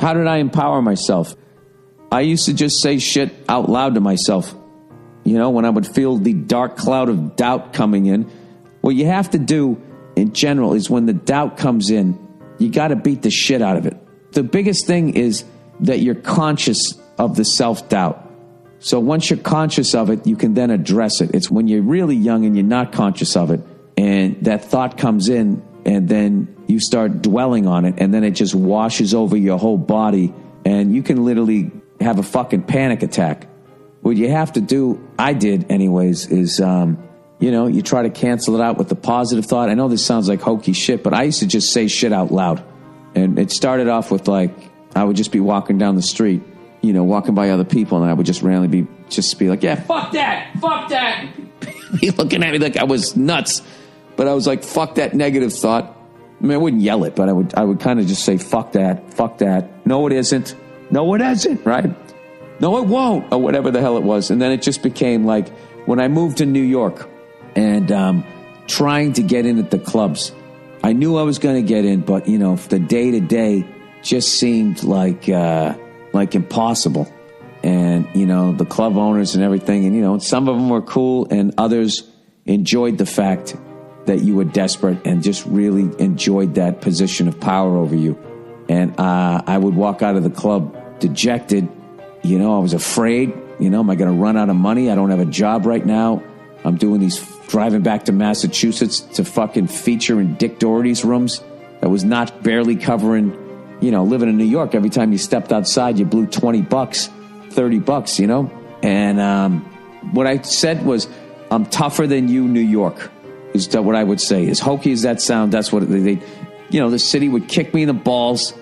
How did I empower myself? I used to just say shit out loud to myself. You know, when I would feel the dark cloud of doubt coming in. What you have to do in general is when the doubt comes in, you got to beat the shit out of it. The biggest thing is that you're conscious of the self-doubt. So once you're conscious of it, you can then address it. It's when you're really young and you're not conscious of it, and that thought comes in, and then you start dwelling on it, and then it just washes over your whole body, and you can literally have a fucking panic attack. What you have to do, I did anyways, is, you try to cancel it out with the positive thought. I know this sounds like hokey shit, but I used to just say shit out loud. And it started off with, like, I would just be walking down the street, walking by other people, and I would just randomly be like, yeah, fuck that. Be looking at me like I was nuts. But I was like, fuck that negative thought. I mean, I wouldn't yell it, but I would kind of just say, fuck that. No, it isn't. No, it isn't, right? No, it won't, or whatever the hell it was. And then it just became like when I moved to New York and trying to get in at the clubs. I knew I was going to get in, but, the day-to-day just seemed like impossible. And, the club owners and everything, and, some of them were cool and others enjoyed the fact that you were desperate and just really enjoyed that position of power over you. And I would walk out of the club dejected. I was afraid, am I going to run out of money? I don't have a job right now. I'm driving back to Massachusetts to fucking feature in Dick Doherty's rooms. That was not barely covering, living in New York. Every time you stepped outside, you blew $20, $30, And what I said was, I'm tougher than you, New York, is that what I would say. As hokey as that sound, that's what the city would kick me in the balls,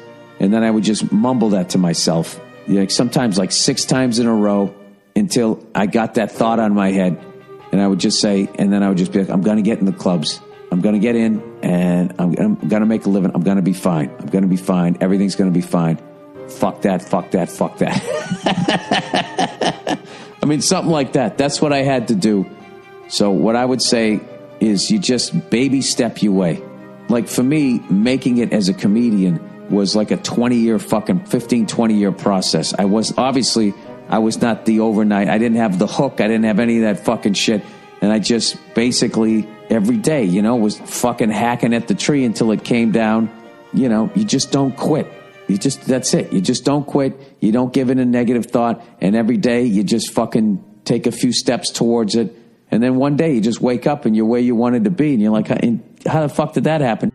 and then I would just mumble that to myself. Sometimes like 6 times in a row until I got that thought on my head. And I would just say, and then I would just be like, I'm going to get in the clubs. I'm going to get in and I'm going to make a living. I'm going to be fine. I'm going to be fine. Everything's going to be fine. Fuck that. I mean, something like that. That's what I had to do. So what I would say is you just baby step your way. Like for me, making it as a comedian was like a 20-year process. I was not the overnight. I didn't have the hook. I didn't have any of that fucking shit. And I just basically every day, was fucking hacking at the tree until it came down. You just don't quit. That's it. You just don't quit. You don't give in a negative thought. And every day you just fucking take a few steps towards it. And then one day you just wake up and you're where you wanted to be. And you're like, how the fuck did that happen?